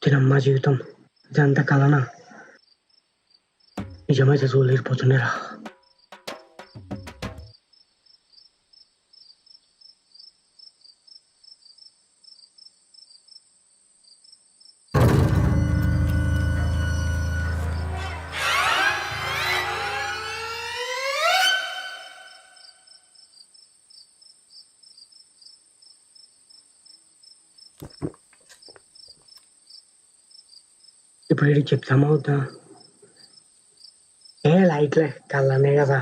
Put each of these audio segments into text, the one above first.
తినమ్మా జీవితం ఇదంతా కలనా నిజమైతే చూడలేకపోతుండేరా. ఇప్పుడు ఇది చెప్తామా వద్దా? లైట్లే కళ్ళనే కదా.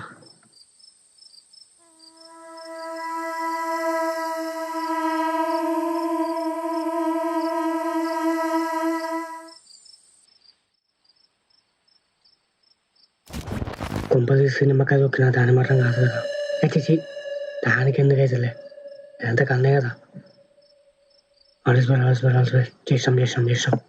కుంపది సినిమాకాయ దొక్కిన దాని మాత్రం కాదు కదా. అయితే దానికి ఎందుకు అయితేలే ఎంత కన్నే కదా. అలసిపోయి చేసాం.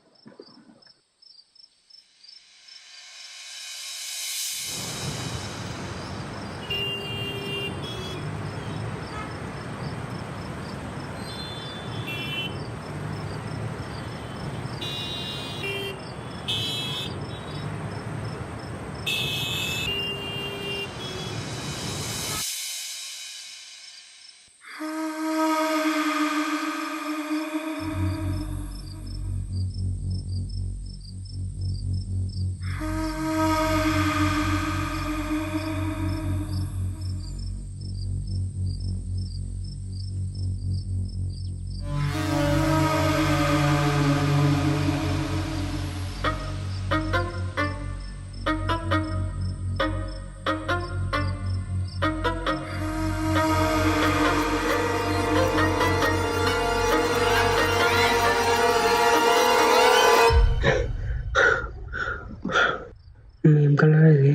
ఏం కలర్ ఇది?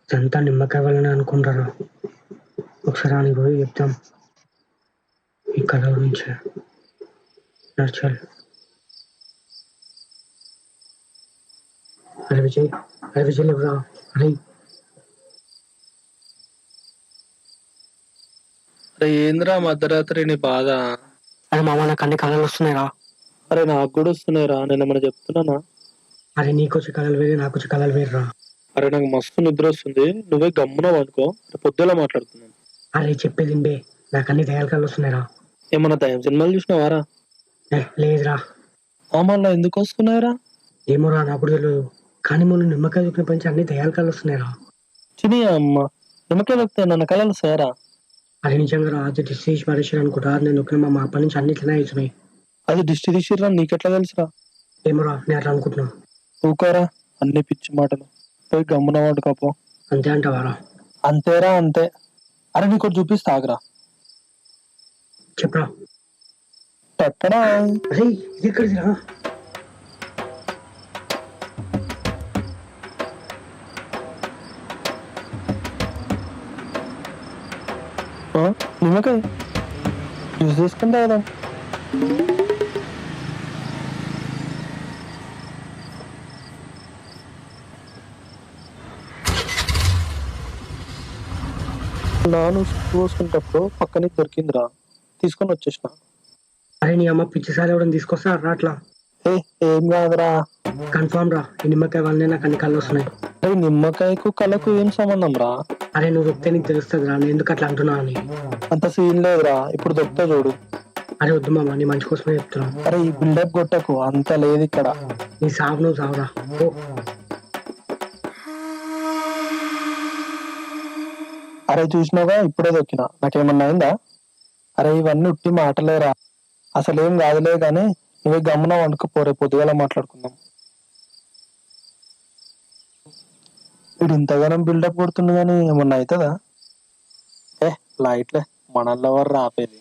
ఇదంతా నిమ్మకాయ వల్లనే అనుకుంటారు. ఒకసారి అని పోయి చెప్తాం ఈ కలర్ గురించి. నచ్చల్ అరే విజయ్ ఎవరా? అరే ఏంద్రా మధ్యరాత్రి నీ బాధ? అరే మామ నాకు అన్ని కళలు వస్తున్నాయిరా. అరే నాకు కూడా వస్తున్నాయిరా, నేను ఏమైనా చెప్తున్నానా? అరే నీకొచ్చి కళలు వేరే, నాకొచ్చి కళలు వేరురా. అరే నాకు మస్తు నిద్ర వస్తుంది, నువ్వే గమ్మునావు అనుకో, పొద్దులా మాట్లాడుతున్నాను. అరే చెప్పేది బే, నాకు అన్ని దయాల కళలు వస్తున్నాయిరా. ఏమన్నా దయం సినిమాలు చూసినావారా? లేదురా. మళ్ళా ఎందుకు వస్తున్నాయిరా? ఏమోరా నాకు కూడా తెలియదు, కానీ మొన్న నిమ్మకాయ చూపిన పంచి అన్ని దయాల కళలు వస్తున్నాయిరా. చిని అమ్మ నిమ్మకాయ వస్తాయి నన్ను కళలు వస్తాయరా? అది నిజంగా రా. అది డిస్ట్రిక్ట్ పరీక్షలు అనుకుంటా. నేను నొక్కిన మా అప్పటి నుంచి అన్నిట్లనే అవుతున్నాయి. అది దిష్టి తీసిర్రా, నీకెట్లా తెలుసురా? ఏమోరా నేను అట్లా అనుకుంటున్నా. ఊకోరా అన్ని పిచ్చి మాటలు, పోయి గమ్మున వాడుకోపో. అంతే అంటావారా? అంతేరా అంతే. అరే నీకు చూపిస్తా ఆగరా. చెప్పరా. పెట్టడా? అరే ఇది ఎక్కడిదిరా? నిమ్మకాయ జ్యూస్ తీసుకుంటా కదా. నాను పోసుకునేటప్పుడు పక్కనే దొరికిందిరా, తీసుకొని వచ్చేసిన. అరే నీ అమ్మ పిచ్చిసారి ఎవడని తీసుకొస్తారా అట్లా? ఏం కాదురా. కన్ఫర్మ్ రా, ఈ నిమ్మకాయ వల్లనే నాకు అన్ని కళ్ళు వస్తున్నాయి. అరే నిమ్మకాయకు కళ్ళకు ఏం సంబంధం రా? అరే నువ్వు దొక్కితే నీకు తెలుస్తుంది రా, నేను ఎందుకు అట్లా అంటున్నా అని. అంత సీన్ లేదురా, ఇప్పుడు దొక్కితే చూడు. అరే వద్దు మామ, నీ మంచి కోసమే చెప్తున్నా. అరే ఈ బిల్డప్ కొట్టకు, అంత లేదు ఇక్కడ. నీ సాగు నువ్వు సాగురా. అరే చూసినావా, ఇప్పుడే దొక్కినా, నాకేమన్నా అయిందా? అరే ఇవన్నీ ఉట్టి మాటలేరా, అసలేం కాదులే గానీ నువ్వే గమ్మున వండుకుపోరే, పొద్దుగాల మాట్లాడుకుందాం. వీడు ఇంతగానం బిల్డప్ కొడుతుంది కానీ ఏమన్నా అవుతుందా? లైట్లే, మనల్లో ఎవరు రాపేది.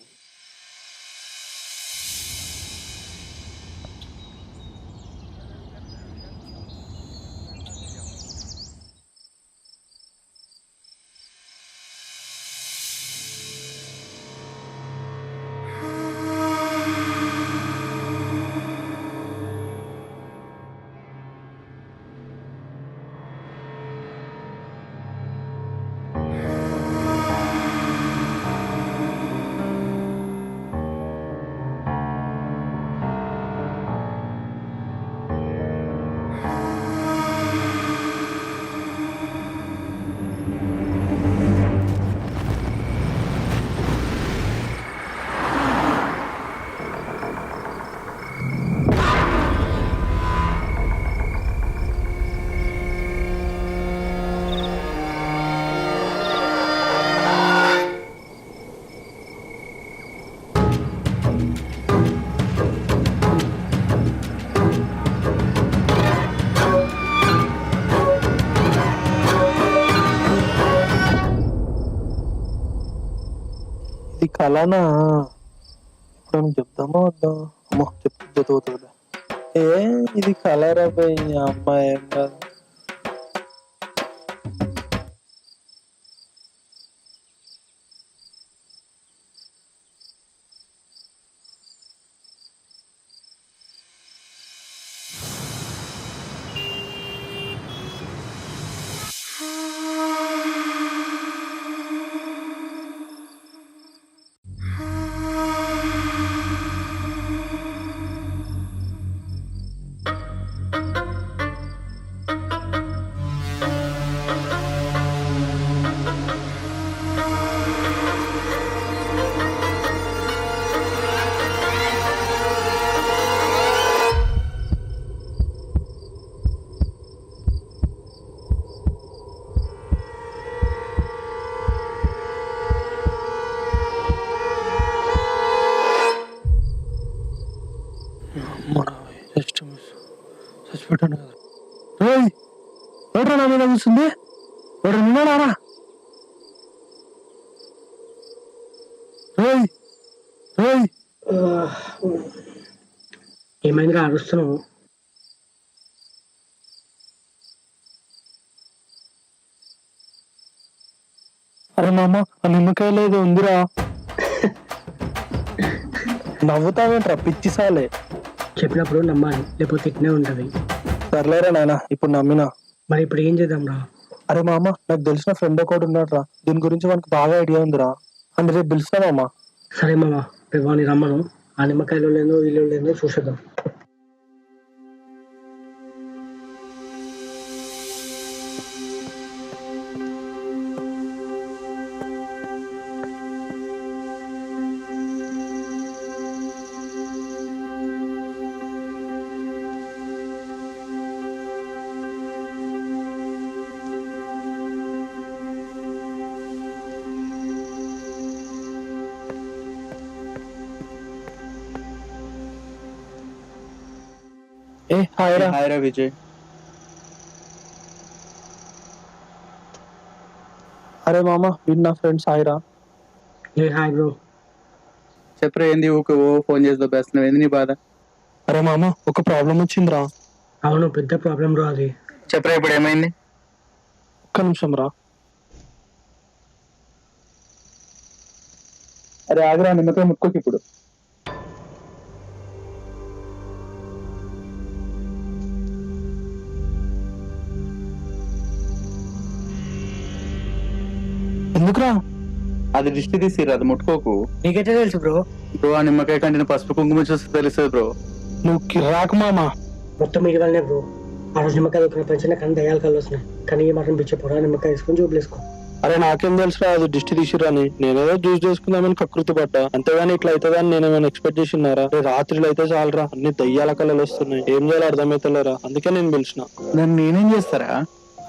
ఇది కళనా? ఇప్పుడు మనం చెప్తామా వద్దా? అమ్మో చెప్తుంది. ఏ ఇది కలరా పోయి అమ్మాయి ఏం కాదు. చచ్చిపెట్టాను కదా. ఎవడ్రా నా మీద కూర్చుంది? ఎవడు నిన్నాడారా? ఏమైందిరా అరుస్తున్నావు? అరే మామ ఆ నిమ్మకాయలు ఏదో ఉందిరా. నవ్వుతావేంట్రా పిచ్చిసాలే. చెప్పినప్పుడు నమ్మాలి, లేకపోతే ఇట్నే ఉంటది. సర్లేరా నాయన, ఇప్పుడు నమ్మినా. మరి ఇప్పుడు ఏం చేద్దాం రా? అరే మామ నాకు తెలిసిన ఫ్రెండ్ ఒకటి ఉన్నాడు రా, దీని గురించి మనకు బాగా ఐడియా ఉందిరా. అంటే రేపు పిలుస్తా మామ. సరే మామ, రేపు వాడిని రమ్మను. ఆ నిమ్మకాయలు లేదో ఇల్లు లేదో చూసేద్దాం. హాయ్ రా విజయ్. అరే మామ వీడు నా ఫ్రెండ్ సాయిరా. Hi bro. చెప్పరా ఏంది ఊకే ఫోన్ చేసి దొబ్బేస్తున్నావు, ఏంది నీ బాధ? అరే మామ ఒక ప్రాబ్లం వచ్చిందిరా. అవును, పెద్ద ప్రాబ్లం బ్రో అది. చెప్పరా ఇప్పుడు ఏమైంది? ఒక్క నిమిషం రా. అరే ఆగ్రా, నిమ్మకాయ ముక్కోకి ఇప్పుడు. ఎందుకురా? అది దిష్టి తీసిరా, అది ముట్టుకోకు. నీకైతే తెలుసు బ్రో. బ్రో ఆ నిమ్మకాయ కంటే పసుపు కుంకుమ చూస్తే తెలుస్తుంది బ్రో. నువ్వు కిరాకు మామ. మొత్తం మీ వల్లనే బ్రో. ఆ రోజు నిమ్మకాయ దొరికిన పంచిన కానీ దయాలు కళ్ళు వస్తున్నాయి. కానీ ఏ మాత్రం పిచ్చపోరా, నిమ్మకాయ వేసుకొని చూపులేసుకో. అరే నాకేం తెలుసురా అది దిష్టి తీసిరని. నేనేదో జ్యూస్ చేసుకుందామని కకృతి పడ్డా, అంతేగాని ఇట్లా అవుతుందని నేనేమైనా ఎక్స్పెక్ట్ చేసినారా? రాత్రిలో అయితే చాలరా, అన్ని దయ్యాల కళలు వస్తున్నాయి. ఏం చేయాలో అర్థమైతలేరా, అందుకే నేను పిలిచిన. దాన్ని నేనేం చేస్తారా?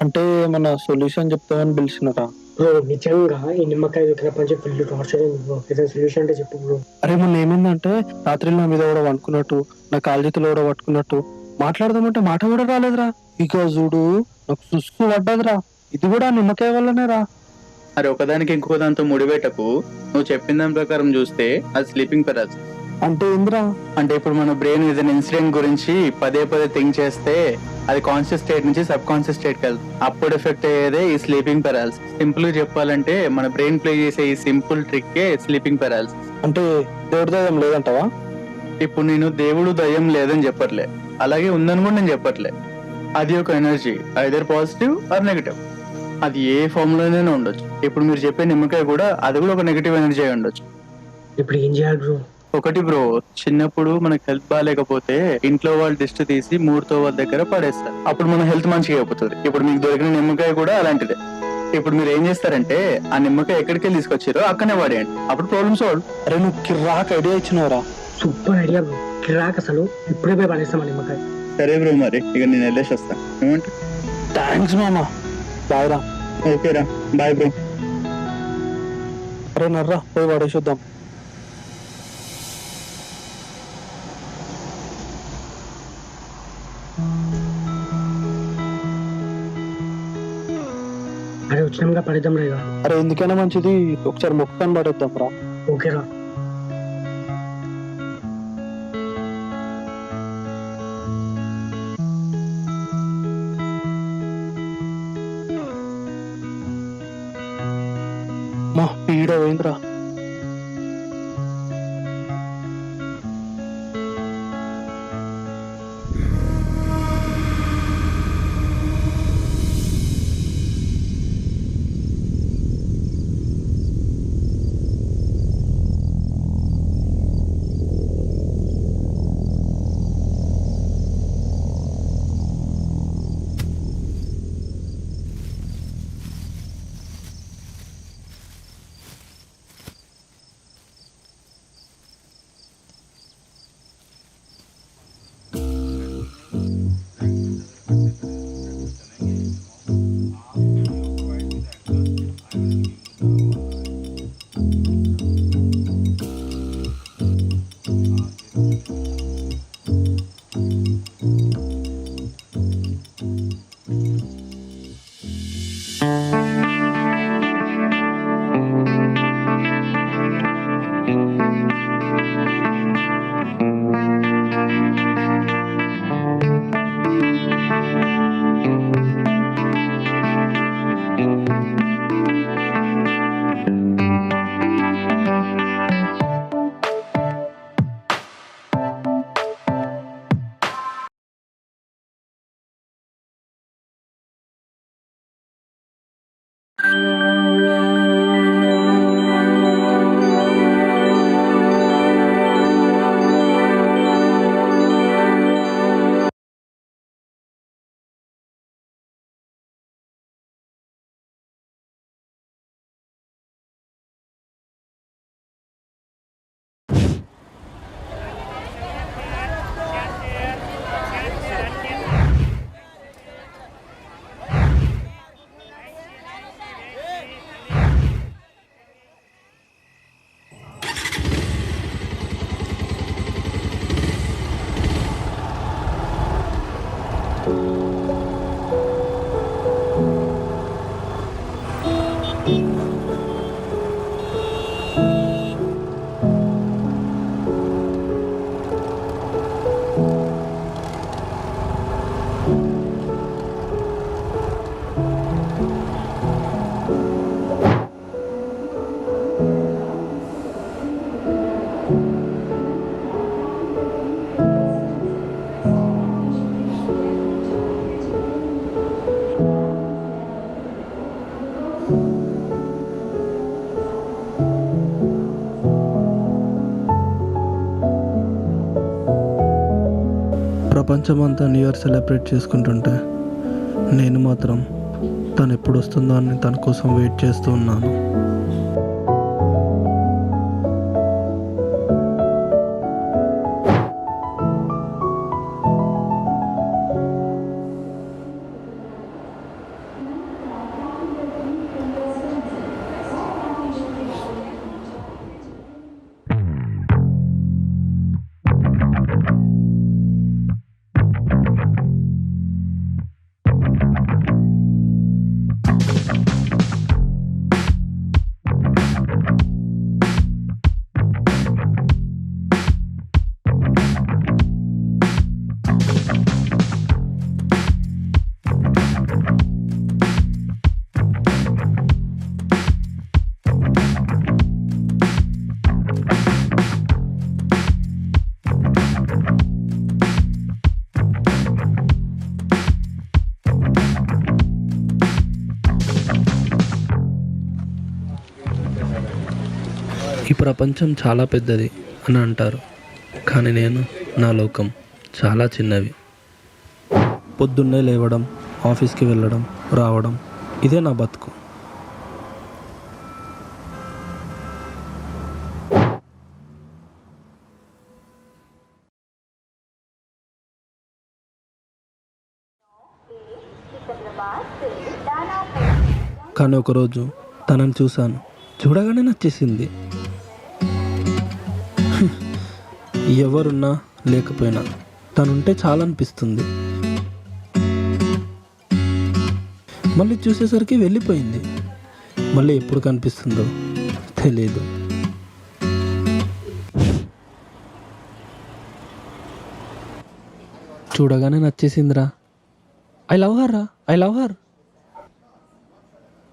అంటే మన సొల్యూషన్ చెప్తామని పిలిచినరా. బ్రో నిజంగా ఈ నిమ్మకాయ దొరికిన పంచి ఫుల్ టార్చర్ ఉంది బ్రో. ఏదైనా సొల్యూషన్ అంటే చెప్పు బ్రో. అరే మొన్న ఏమైందంటే రాత్రి నా మీద కూడా వండుకున్నట్టు, నా కాళ్ళజీతలో కూడా పట్టుకున్నట్టు మాట్లాడదామంటే మాట కూడా రాలేదురా. ఇక చూడు నాకు సుస్సు పడ్డదిరా. ఇది కూడా నిమ్మకాయ వల్లనే రా. అరే ఒకదానికి ఇంకో దాంతో ముడివేటకు. నువ్వు చెప్పిన దాని ప్రకారం చూస్తే అది స్లీపింగ్ పెరాలిసిస్. అంటే ఏందిరా? అంటే ఇప్పుడు మన బ్రెయిన్ ఏదైనా ఇన్సిడెంట్ గురించి పదే పదే థింక్ చేస్తే అది కాన్షియస్ స్టేట్ నుంచి సబ్ కాన్షియస్ స్టేట్ కి వెళ్తుంది. అప్పుడు ఎఫెక్ట్ అయ్యేదే ఈ స్లీపింగ్ పెరాలిసిస్. సింపుల్ గా చెప్పాలంటే మన బ్రెయిన్ ప్లే చేసే ఈ సింపుల్ ట్రిక్ స్లీపింగ్ పెరాలిసిస్. అంటే దేవుడి దయ్యం లేదంటావా? ఇప్పుడు నేను దేవుడు దయ్యం లేదని చెప్పట్లే, అలాగే ఉందని కూడా నేను చెప్పట్లే. అది ఒక energy, either positive or negative. అది ఏ ఫామ్ లోనైనా ఉండొచ్చు. ఇప్పుడు మీరు చెప్పే నిమ్మకాయ కూడా అది కూడా ఒక నెగటివ్ ఎనర్జీ అయి ఉండొచ్చు. ఇప్పుడు ఏం చేయాలి బ్రో? ఒకటి బ్రో, చిన్నప్పుడు మనకు హెల్త్ బాగాలేకపోతే ఇంట్లో వాళ్ళు దిష్టి తీసి మూడుతో వాళ్ళ దగ్గర పడేస్తారు. అప్పుడు మన హెల్త్ మంచిగా అయిపోతుంది. ఇప్పుడు మీకు దొరికిన నిమ్మకాయ కూడా అలాంటిదే. ఇప్పుడు మీరు ఏం చేస్తారంటే ఆ నిమ్మకాయ ఎక్కడికి వెళ్ళి తీసుకొచ్చారో అక్కడనే పడేయండి, అప్పుడు ప్రాబ్లమ్ సాల్వ్. అరే నువ్వు కిరాక్ ఐడియా ఇచ్చినవరా. Super idea bro. కిరాక్ అసలు. ఇప్పుడే పోయి పడేస్తాం ఆ నిమ్మకాయ. సరే బ్రో, మరి ఇక నేను వెళ్ళేసి వస్తాను. ఏమంటే థ్యాంక్స్ మామా. బాయ్ రా. ఓకేరా, బాయ్ బ్రో. అరే నర్రా పోయి పడేసిద్దాం. అరే వచ్చినాక పడేద్దాం రా. అరే ఎందుకైనా మంచిది ఒకసారి మొక్కుకొని పడేద్దాం రా. ఓకేరా. మా పీడ పోయిందిరా. ప్రపంచమంతా న్యూ ఇయర్ సెలబ్రేట్ చేసుకుంటుంటే నేను మాత్రం తను ఎప్పుడు వస్తుందో అని తన కోసం వెయిట్ చేస్తూ ఉన్నాను. ఈ ప్రపంచం చాలా పెద్దది అని అంటారు, కానీ నా లోకం చాలా చిన్నవి. పొద్దున్నే లేవడం, ఆఫీస్కి వెళ్ళడం, రావడం, ఇదే నా బతుకు. కానీ ఒకరోజు తనని చూశాను, చూడగానే నచ్చేసింది. ఎవరున్నా లేకపోయినా తనుంటే చాలనిపిస్తుంది. మళ్ళీ చూసేసరికి వెళ్ళిపోయింది. మళ్ళీ ఎప్పుడు కనిపిస్తుందో తెలియదు. చూడగానే నచ్చేసిందిరా. ఐ లవ్ హర్ రా, ఐ లవ్ హర్.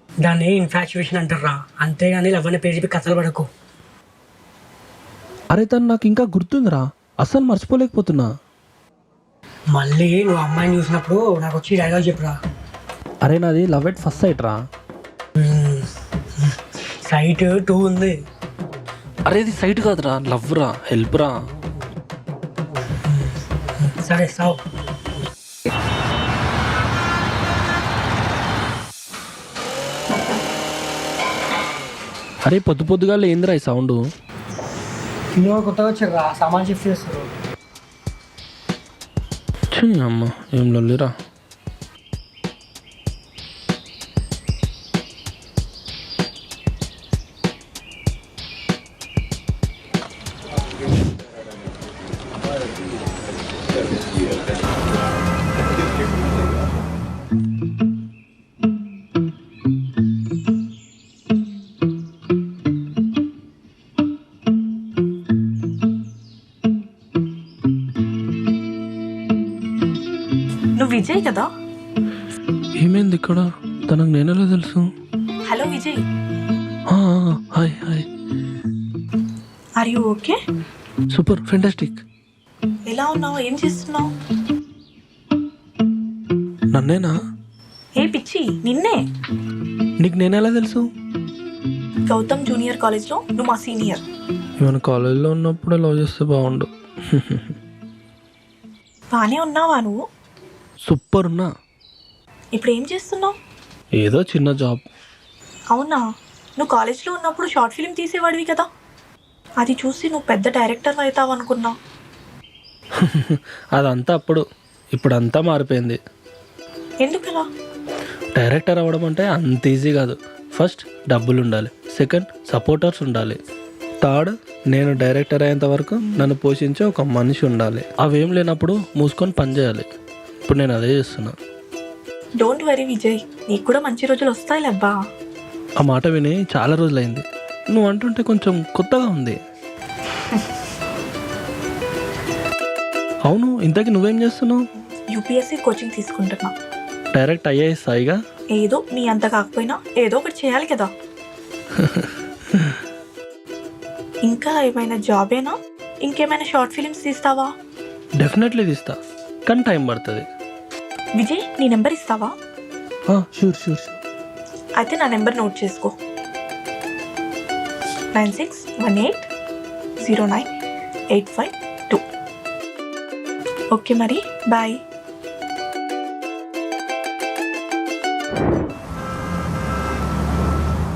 దాన్ని ఇన్ఫాచ్యుయేషన్ అంటారా, అంతేగాని లవ్ అనే పేరు చెప్పి కథలు పడకు. అరే తను నాకు ఇంకా గుర్తుందిరా, అస్సలు మర్చిపోలేకపోతున్నా. మళ్ళీ నువ్వు అమ్మాయిని చూసినప్పుడు నాకు వచ్చి డైలాగ్ చెప్పురా. అరే నాది లవ్ ఎట్ ఫస్ట్ సైట్ రా. సైట్ 2 ఉంది. అరే ఇది సైట్ కాదురా, లవ్ రా, హెల్ప్ రా. సరే సావు. అరే పొద్దు పొద్దుగా ఏందిరా ఈ సౌండ్? ఇందులో కొత్తగా వచ్చారా, సామాన్ షిఫ్ట్ చేస్తారు. అమ్మ ఏం లొల్లిరా. నువ్వు విజయ్ కదా? ఏమైంది ఇక్కడ? తనకు నేనెలా తెలుసు? Hello Vijay, hi hi. Are you okay? Super, fantastic. ఎలా ఉన్నావు? ఏం చేస్తున్నావు? నన్నేనా? ఏ పిచ్చి, నిన్నే. నీకు నేనెలా తెలుసు? గౌతమ్ జూనియర్ కాలేజ్లో నువ్వు మా సీనియర్. మన కాలేజీలో ఉన్నప్పుడు లవ్ చేస్తే బాగుండు. బాగానే ఉన్నావా నువ్వు? సూపర్ ఉన్నా. ఇప్పుడు ఏం చేస్తున్నావు? ఏదో చిన్న జాబ్. అవునా, నువ్వు కాలేజ్లో ఉన్నప్పుడు షార్ట్ ఫిల్మ్ తీసేవాడివి కదా, అది చూసి నువ్వు పెద్ద డైరెక్టర్ అవుతావు అనుకున్నా. అదంతా అప్పుడు, ఇప్పుడంతా మారిపోయింది. ఎందుకలా? డైరెక్టర్ అవ్వడం అంటే అంత ఈజీ కాదు. ఫస్ట్ డబ్బులు ఉండాలి, సెకండ్ సపోర్టర్స్ ఉండాలి, థర్డ్ నేను డైరెక్టర్ అయ్యేంత వరకు నన్ను పోషించే ఒక మనిషి ఉండాలి. అవేం లేనప్పుడు మూసుకొని పని చేయాలి. ఇప్పుడు నేను అదే చేస్తున్నా. డోంట్ వరీ విజయ్, నీకు కూడా మంచి రోజులు వస్తాయిలేబ్బా. ఆ మాట విని చాలా రోజులైంది. నువ్వు అంటుంటే కొంచెం కొత్తగా ఉంది. అవును, ఇంతకీ నువ్వేం చేస్తున్నావు? యూపీఎస్సీ కోచింగ్ తీసుకుంటున్నా. డైరెక్ట్ ఐఏఎస్ సాయిగా? ఏదో నీ అంత కాకపోయినా ఏదో ఒకటి చేయాలి కదా. ఇంకా ఏమైనా జాబేనా? ఇంకేమైనా షార్ట్ ఫిలిమ్స్ తీస్తావా? డెఫినెట్లీ తీస్తా, కానీ టైం పడుతుంది. విజయ్, నీ నెంబర్ ఇస్తావా? Sure sure sure. అయితే నా నెంబర్ నోట్ చేసుకో, 9618098552. ఓకే మరి, బాయ్.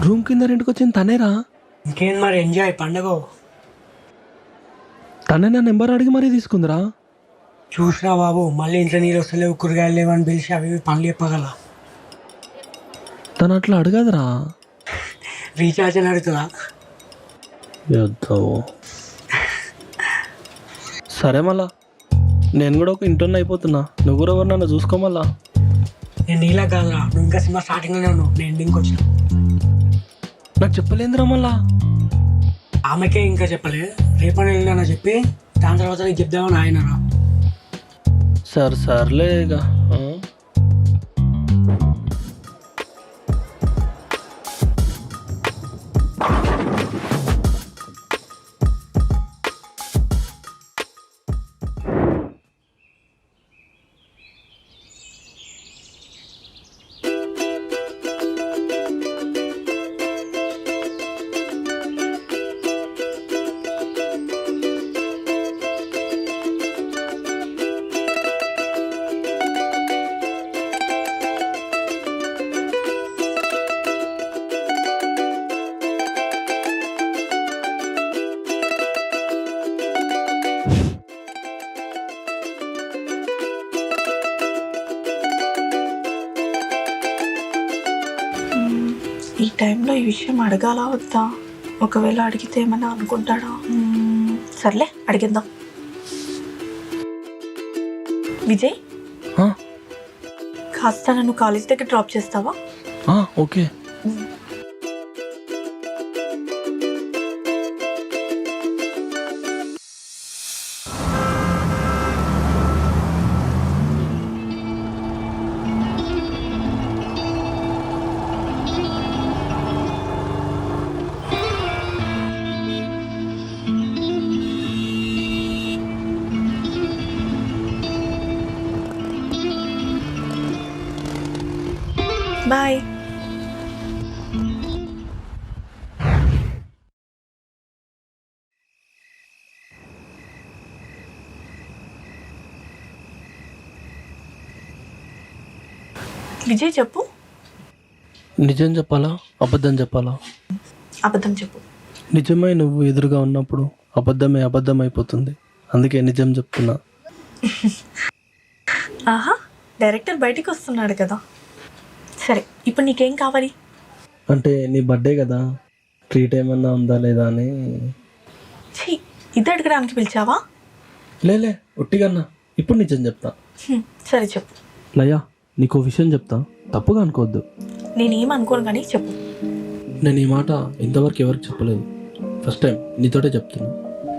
రూమ్ కింద రెంట్కి వచ్చింది తనేరా? ఇంకేం మరి, ఎంజాయ్ పండగ. తనే నా నెంబర్ అడిగి మరీ తీసుకుందిరా. చూసిరా బాబు, మళ్ళీ ఇంట్లో నీళ్ళు వస్తలేవు, కూరగాయలు లేవని పిలిచి అవి ఇవి పనులు చెప్పగల. తను అట్లా అడగదురా. రీఛార్జ్ అని అడుగుతుందా? సరే మళ్ళా, నేను కూడా ఒక ఇంటర్న్ అయిపోతున్నా. నువ్వు కూడా ఎవరు నన్ను చూసుకో మళ్ళా. నేను నీలా కాదురా, నువ్వు ఇంకా సినిమా స్టార్టింగ్లోనే ఉన్నావు, నేను ఎండింగ్కి వచ్చిన. నాకు చెప్పలేదురా మళ్ళా. ఆమెకే ఇంకా చెప్పలే, రేపని వెళ్ళినా చెప్పి దాని తర్వాత నీకు చెప్దామని ఆయనరా. సర్లే ఇక. ఈ టైంలో ఈ విషయం అడగాలా వద్దా? ఒకవేళ అడిగితే ఏమైనా అనుకుంటాడా? సర్లే, అడిగిద్దాం. విజయ్, కాస్త నన్ను కాలేజ్ దగ్గర డ్రాప్ చేస్తావా? ఓకే. బాయ్. విజయ్ చెప్పు. నిజం చెప్పాలా అబద్ధం చెప్పాలా? అబద్ధం చెప్పు. నిజమై నువ్వు ఎదురుగా ఉన్నప్పుడు అబద్ధమే అబద్ధం అయిపోతుంది. అందుకే నిజం చెప్తున్నా. ఆహా, డైరెక్టర్ బయటికి వస్తున్నాడు కదా. సరే, ఇప్పుడు నీకేం కావాలి? అంటే నీ బర్త్డే కదా, ట్రీట్ ఏమన్నా ఉందా లేదా అని. ఛీ, ఇది అడగడానికి పిలిచావా? లేలే ఒట్టిగన్నా. ఇప్పుడు నిజం చెప్తా. సరే చెప్పు. లయా, నీకు విషయం చెప్తా, తప్పుగా అనుకోవద్దు. నేనేం అనుకోను కానీ చెప్పు. నేను ఈ మాట ఇంతవరకు ఎవరికి చెప్పలేదు. ఫస్ట్ టైం నీతోటే చెప్తున్నా.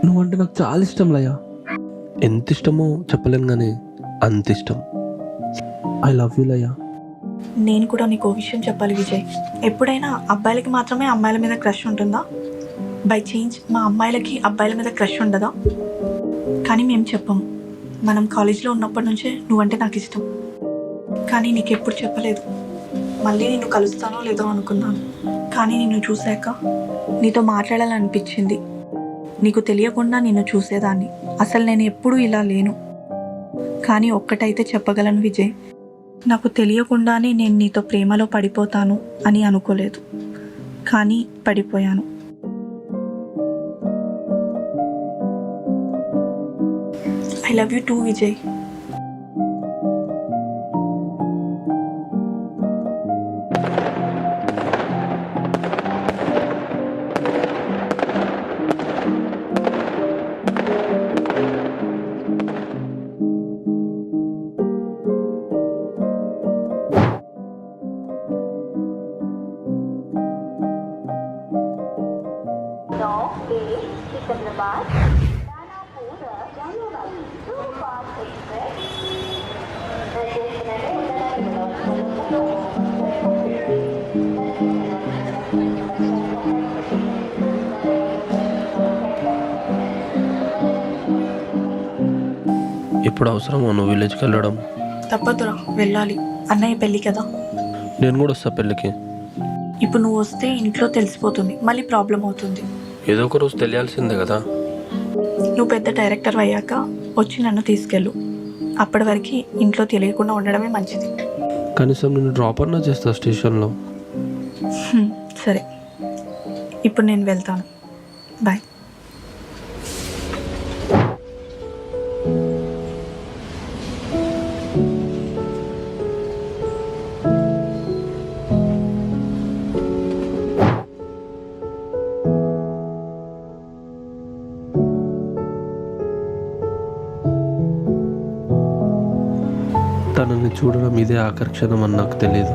నువ్వంటే నాకు చాలా ఇష్టం లయా. ఎంత ఇష్టమో చెప్పలేను కానీ అంత ఇష్టం. I love you Laya. నేను కూడా నీకు విషయం చెప్పాలి విజయ్. ఎప్పుడైనా అబ్బాయిలకి మాత్రమే అమ్మాయిల మీద క్రష్ ఉంటుందా? బై చేంజ్ మా అమ్మాయిలకి అబ్బాయిల మీద క్రష్ ఉండదా? కానీ మేము చెప్పాము. మనం కాలేజీలో ఉన్నప్పటి నుంచే నువ్వంటే నాకు ఇష్టం. కానీ నీకు ఎప్పుడు చెప్పలేదు. మళ్ళీ నిన్ను కలుస్తానో లేదో అనుకున్నాను. కానీ నిన్ను చూశాక నీతో మాట్లాడాలనిపించింది. నీకు తెలియకుండా నిన్ను చూసేదాన్ని. అసలు నేను ఎప్పుడూ ఇలా లేను. కానీ ఒక్కటైతే చెప్పగలను విజయ్, నాకు తెలియకుండానే నేను నీతో ప్రేమలో పడిపోతాను అని అనుకోలేదు. కానీ పడిపోయాను. I love you two Vijay. ఇప్పుడు అవసరమో నువ్వు విలేజ్కి వెళ్ళడం? తప్పదురా, వెళ్ళాలి. అన్నయ్య పెళ్ళి కదా. నేను కూడా వస్తా పెళ్ళికి. ఇప్పుడు నువ్వు వస్తే ఇంట్లో తెలిసిపోతుంది, మళ్ళీ ప్రాబ్లం అవుతుంది. ఏదో ఒక రోజు తెలియాల్సిందే కదా. నువ్వు పెద్ద డైరెక్టర్ అయ్యాక వచ్చి నన్ను తీసుకెళ్ళు. అప్పటి వరకు ఇంట్లో తెలియకుండా ఉండడమే మంచిది. కనీసం నేను డ్రాప్ అన్నా చేస్తా స్టేషన్లో. సరే, ఇప్పుడు నేను వెళ్తాను. బాయ్. తనని చూడడం ఇదే ఆకర్షణం అని నాకు తెలియదు.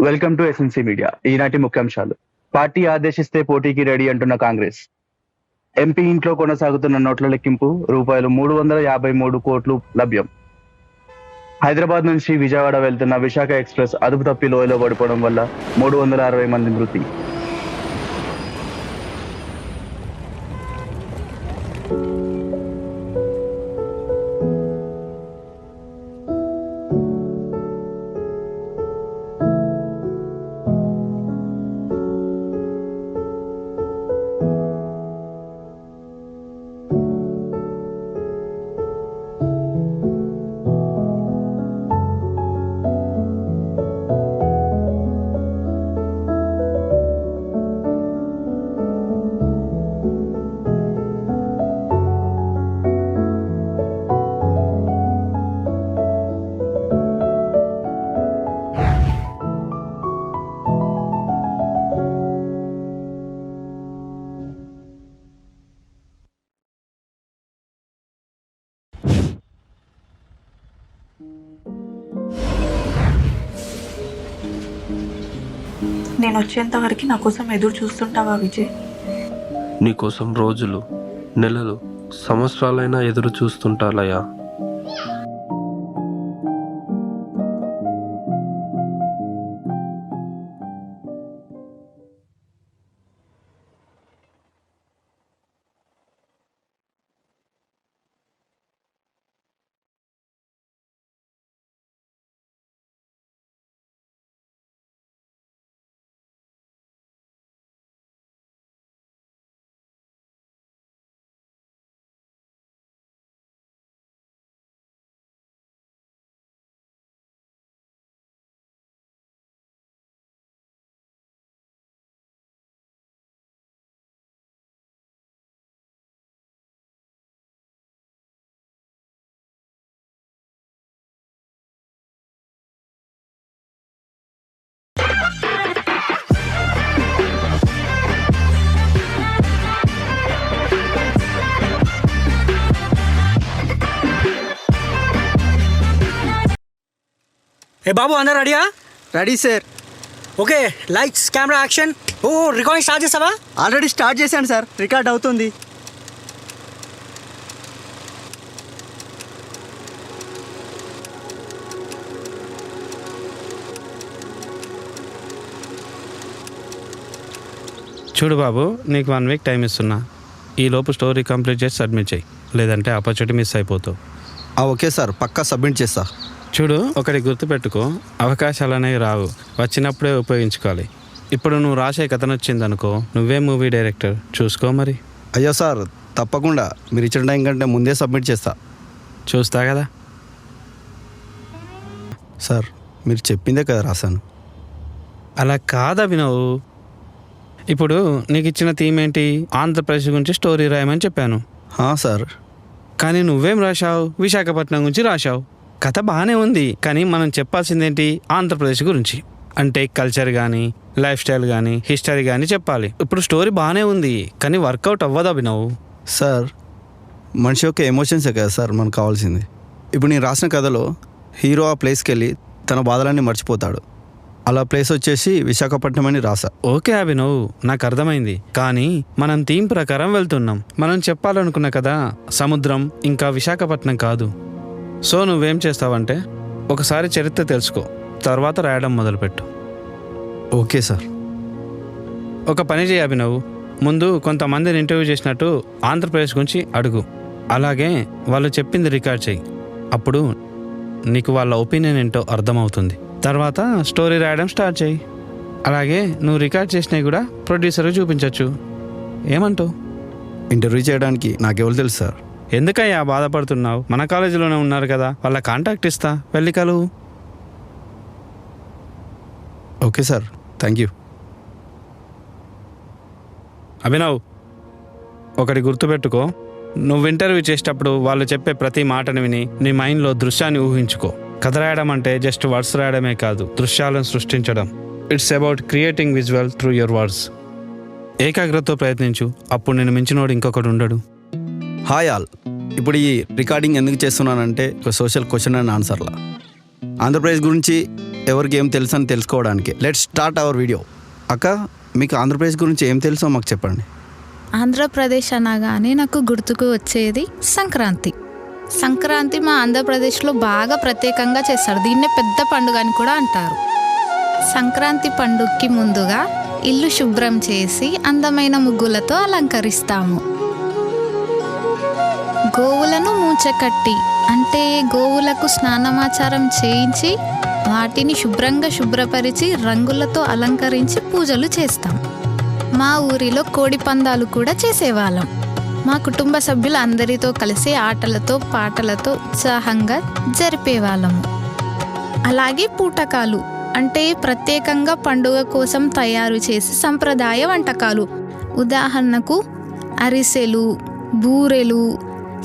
Welcome to SNC media. ఈనాటి ముఖ్యాంశాలు. పార్టీ ఆదేశిస్తే పోటీకి రెడీ అంటున్న కాంగ్రెస్. ఎంపీ ఇంట్లో కొనసాగుతున్న నోట్ల లెక్కింపు. రూపాయలు 353 కోట్లు లభ్యం. హైదరాబాద్ నుంచి విజయవాడ వెళ్తున్న విశాఖ ఎక్స్ప్రెస్ అదుపు తప్పి లోయలో పడిపోవడం వల్ల 360 మంది మృతి. నేను వచ్చేంత వరకు నా కోసం ఎదురు చూస్తుంటావా విజయ్? నీకోసం రోజులు, నెలలు, సంవత్సరాలైనా ఎదురు చూస్తుంటాలయ్యా. ఏ బాబు అందరు రెడీయా? Ready sir. Okay, lights camera action. ఓ రికార్డింగ్ స్టార్ట్ చేస్తావా? ఆల్రెడీ స్టార్ట్ చేశాను సార్, రికార్డ్ అవుతుంది. చూడు బాబు, నీకు 1 వీక్ టైం ఇస్తున్నా. ఈలోపు స్టోరీ కంప్లీట్ చేసి సబ్మిట్ చేయి, లేదంటే ఆపర్చునిటీ మిస్ అయిపోతావు. ఓకే సార్, పక్కా సబ్మిట్ చేస్తా. చూడు, ఒకటి గుర్తుపెట్టుకో, అవకాశాలు అనేవి రావు, వచ్చినప్పుడే ఉపయోగించుకోవాలి. ఇప్పుడు నువ్వు రాసే కథ నచ్చిందనుకో, నువ్వే మూవీ డైరెక్టర్, చూసుకో మరి. అయ్యో సార్, తప్పకుండా మీరు ఇచ్చిన టైం కంటే ముందే సబ్మిట్ చేస్తా. చూస్తా కదా. సార్, మీరు చెప్పిందే కదా రాశాను. అలా కాదా వినవు. ఇప్పుడు నీకు ఇచ్చిన థీమ్ ఏంటి? ఆంధ్రప్రదేశ్ గురించి స్టోరీ రాయమని చెప్పాను. సార్. కానీ నువ్వేం రాశావు? విశాఖపట్నం గురించి రాశావు. కథ బాగానే ఉంది, కానీ మనం చెప్పాల్సిందేంటి? ఆంధ్రప్రదేశ్ గురించి. అంటే కల్చర్ కానీ, లైఫ్ స్టైల్ కానీ, హిస్టరీ కానీ చెప్పాలి. ఇప్పుడు స్టోరీ బాగానే ఉంది, కానీ వర్కౌట్ అవ్వదు అభినవ్. సార్, మనిషి యొక్క ఎమోషన్సే కదా సార్ మనకు కావాల్సింది. ఇప్పుడు నేను రాసిన కథలో హీరో ఆ ప్లేస్కి వెళ్ళి తన బాధలన్నీ మర్చిపోతాడు. అలా ప్లేస్ వచ్చేసి విశాఖపట్నం అని రాసా. ఓకే అభినవ్, నాకు అర్థమైంది. కానీ మనం థీమ్ ప్రకారం వెళ్తున్నాం. మనం చెప్పాలనుకున్న కదా సముద్రం ఇంకా విశాఖపట్నం కాదు. సో నువ్వేం చేస్తావంటే ఒకసారి చరిత్ర తెలుసుకో, తర్వాత రాయడం మొదలుపెట్టు. Okay sir. ఒక పని చేయి అభినవ్, ముందు కొంతమందిని ఇంటర్వ్యూ చేసినట్టు ఆంధ్రప్రదేశ్ గురించి అడుగు. అలాగే వాళ్ళు చెప్పింది రికార్డ్ చేయి. అప్పుడు నీకు వాళ్ళ ఒపీనియన్ ఏంటో అర్థమవుతుంది. తర్వాత స్టోరీ రాయడం స్టార్ట్ చేయి. అలాగే నువ్వు రికార్డ్ చేసినవి కూడా ప్రొడ్యూసర్కి చూపించవచ్చు. ఏమంటావు? ఇంటర్వ్యూ చేయడానికి నాకెవరు తెలుసు సార్. ఎందుకయ్యా బాధపడుతున్నావు? మన కాలేజీలోనే ఉన్నారు కదా, వాళ్ళ కాంటాక్ట్ ఇస్తా, వెళ్ళి కలువు. Okay sir, thank you. Abhinav, ఒకటి గుర్తుపెట్టుకో, నువ్వు ఇంటర్వ్యూ చేసేటప్పుడు వాళ్ళు చెప్పే ప్రతి మాటను విని నీ మైండ్లో దృశ్యాన్ని ఊహించుకో. కథ రాయడం అంటే జస్ట్ వర్డ్స్ రాయడమే కాదు, దృశ్యాలను సృష్టించడం. It's about creating visual through your words. ఏకాగ్రతతో ప్రయత్నించు, అప్పుడు నేను మించినోడు ఇంకొకటి ఉండడు. Hi all. ఇప్పుడు ఈ రికార్డింగ్ ఎందుకు చేస్తున్నానంటే ఒక సోషల్ క్వశ్చన్ అండ్ ఆన్సర్లా. ఆంధ్రప్రదేశ్ గురించి ఎవరికి ఏం తెలుసు అని తెలుసుకోవడానికి. Let's start our video. అక్క, మీకు ఆంధ్రప్రదేశ్ గురించి ఏం తెలుసో మాకు చెప్పండి. ఆంధ్రప్రదేశ్ అనగానే నాకు గుర్తుకు వచ్చేది సంక్రాంతి. సంక్రాంతి మా ఆంధ్రప్రదేశ్లో బాగా ప్రత్యేకంగా చేస్తారు. దీన్నే పెద్ద పండుగ అని కూడా అంటారు. సంక్రాంతి పండుగకి ముందుగా ఇల్లు శుభ్రం చేసి అందమైన ముగ్గులతో అలంకరిస్తాము. గోవులను మూచకట్టి అంటే గోవులకు స్నానమాచారం చేయించి వాటిని శుభ్రపరిచి రంగులతో అలంకరించి పూజలు చేస్తాం. మా ఊరిలో కోడి పందాలు కూడా చేసేవాళ్ళం. మా కుటుంబ సభ్యులు అందరితో కలిసి ఆటలతో పాటలతో ఉత్సాహంగా జరిపేవాళ్ళము. అలాగే పూటకాలు అంటే ప్రత్యేకంగా పండుగ కోసం తయారు చేసే సంప్రదాయ వంటకాలు. ఉదాహరణకు అరిసెలు, బూరెలు,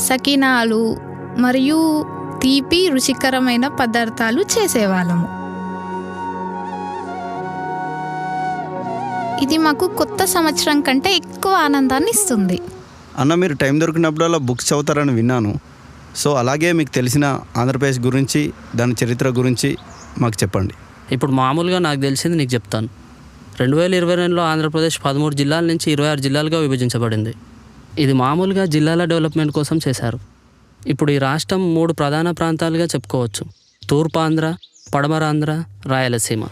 సకినాలు మరియు తీపి రుచికరమైన పదార్థాలు చేసేవాళ్ళము. ఇది మాకు కొత్త సంవత్సరం కంటే ఎక్కువ ఆనందాన్ని ఇస్తుంది. అన్న, మీరు టైం దొరికినప్పుడల్లా బుక్స్ చదువుతారని విన్నాను. సో అలాగే మీకు తెలిసిన ఆంధ్రప్రదేశ్ గురించి, దాని చరిత్ర గురించి మాకు చెప్పండి. ఇప్పుడు మామూలుగా నాకు తెలిసింది నీకు చెప్తాను. 2022లో ఆంధ్రప్రదేశ్ 13 జిల్లాల నుంచి 26 జిల్లాలుగా విభజించబడింది. ఇది మామూలుగా జిల్లాల డెవలప్మెంట్ కోసం చేశారు. ఇప్పుడు ఈ రాష్ట్రం 3 ప్రధాన ప్రాంతాలుగా చెప్పుకోవచ్చు: తూర్పాంధ్ర, పడమరాంధ్ర, రాయలసీమ.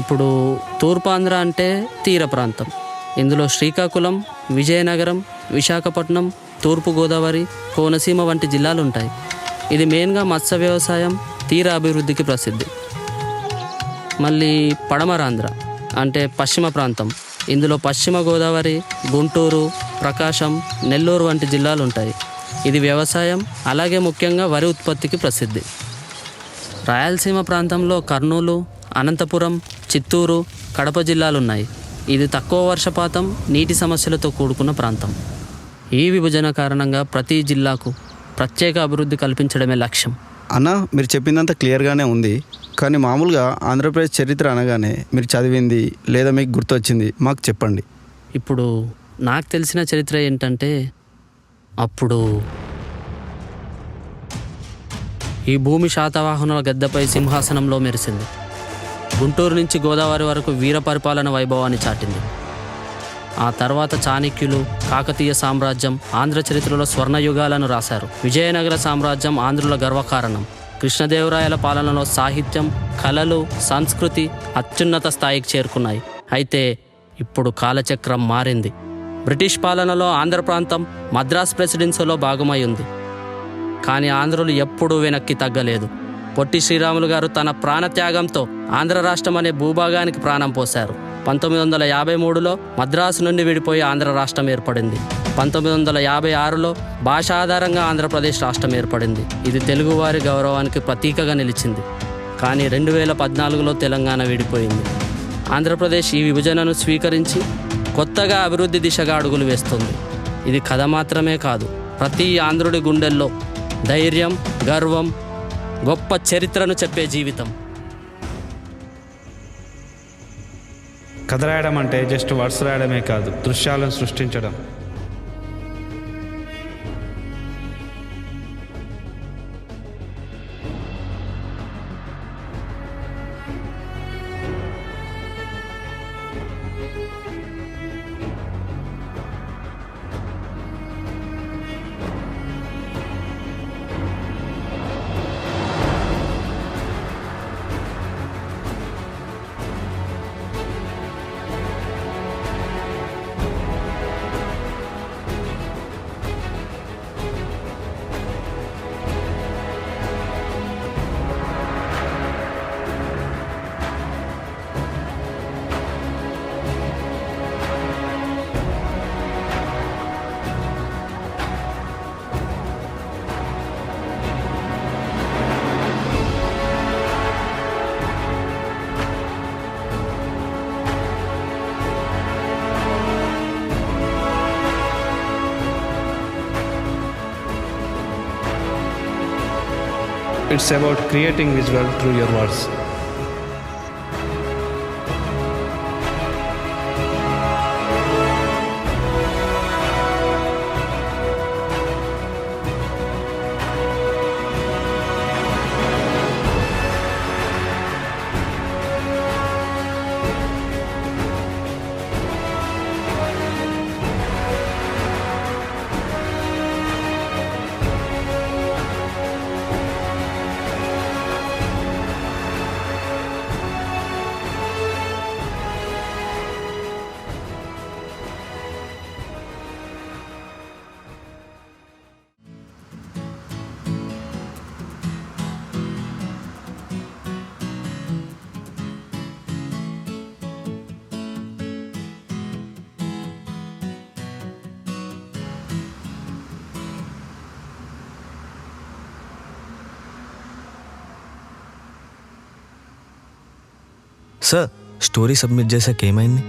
ఇప్పుడు తూర్పాంధ్ర అంటే తీర ప్రాంతం. ఇందులో శ్రీకాకుళం, విజయనగరం, విశాఖపట్నం, తూర్పుగోదావరి, కోనసీమ వంటి జిల్లాలు ఉంటాయి. ఇది మెయిన్గా మత్స్య వ్యవసాయం, తీర అభివృద్ధికి ప్రసిద్ధి. మళ్ళీ పడమరాంధ్ర అంటే పశ్చిమ ప్రాంతం. ఇందులో పశ్చిమ గోదావరి, గుంటూరు, ప్రకాశం, నెల్లూరు వంటి జిల్లాలు ఉంటాయి. ఇది వ్యవసాయం, అలాగే ముఖ్యంగా వరి ఉత్పత్తికి ప్రసిద్ధి. రాయలసీమ ప్రాంతంలో కర్నూలు, అనంతపురం, చిత్తూరు, కడప జిల్లాలున్నాయి. ఇది తక్కువ వర్షపాతం, నీటి సమస్యలతో కూడుకున్న ప్రాంతం. ఈ విభజన కారణంగా ప్రతి జిల్లాకు ప్రత్యేక అభివృద్ధి కల్పించడమే లక్ష్యం. అన్న, మీరు చెప్పిందంతా క్లియర్గానే ఉంది. కానీ మామూలుగా ఆంధ్రప్రదేశ్ చరిత్ర అనగానే మీరు చదివింది లేదా మీకు గుర్తొచ్చింది మాకు చెప్పండి. ఇప్పుడు నాకు తెలిసిన చరిత్ర ఏంటంటే, అప్పుడు ఈ భూమి శాతవాహనుల గద్దెపై సింహాసనంలో మెరిసింది. గుంటూరు నుంచి గోదావరి వరకు వీర పరిపాలన వైభవాన్ని చాటింది. ఆ తర్వాత చాణక్యులు, కాకతీయ సామ్రాజ్యం ఆంధ్ర చరిత్రలో స్వర్ణయుగాలను రాశారు. విజయనగర సామ్రాజ్యం ఆంధ్రుల గర్వకారణం. కృష్ణదేవరాయల పాలనలో సాహిత్యం, కళలు, సంస్కృతి అత్యున్నత స్థాయికి చేరుకున్నాయి. అయితే ఇప్పుడు కాలచక్రం మారింది. బ్రిటిష్ పాలనలో ఆంధ్ర ప్రాంతం మద్రాస్ ప్రెసిడెన్సీలో భాగమై ఉంది. కానీ ఆంధ్రులు ఎప్పుడూ వెనక్కి తగ్గలేదు. పొట్టి శ్రీరాములు గారు తన ప్రాణత్యాగంతో ఆంధ్ర రాష్ట్రం అనే భూభాగానికి ప్రాణం పోశారు. 1953లో మద్రాసు నుండి విడిపోయి ఆంధ్ర రాష్ట్రం ఏర్పడింది. 1956లో భాష ఆధారంగా ఆంధ్రప్రదేశ్ రాష్ట్రం ఏర్పడింది. ఇది తెలుగువారి గౌరవానికి ప్రతీకగా నిలిచింది. కానీ 2014లో తెలంగాణ విడిపోయింది. ఆంధ్రప్రదేశ్ ఈ విభజనను స్వీకరించి కొత్తగా అభివృద్ధి దిశగా అడుగులు వేస్తుంది. ఇది కథ మాత్రమే కాదు, ప్రతి ఆంధ్రుడి గుండెల్లో ధైర్యం, గర్వం, గొప్ప చరిత్రను చెప్పే జీవితం. కథ రాయడం అంటే జస్ట్ వర్డ్స్ రాయడమే కాదు, దృశ్యాలను సృష్టించడం. It's about creating visual through your words. Sir, story submit చేశాక ఏమైంది?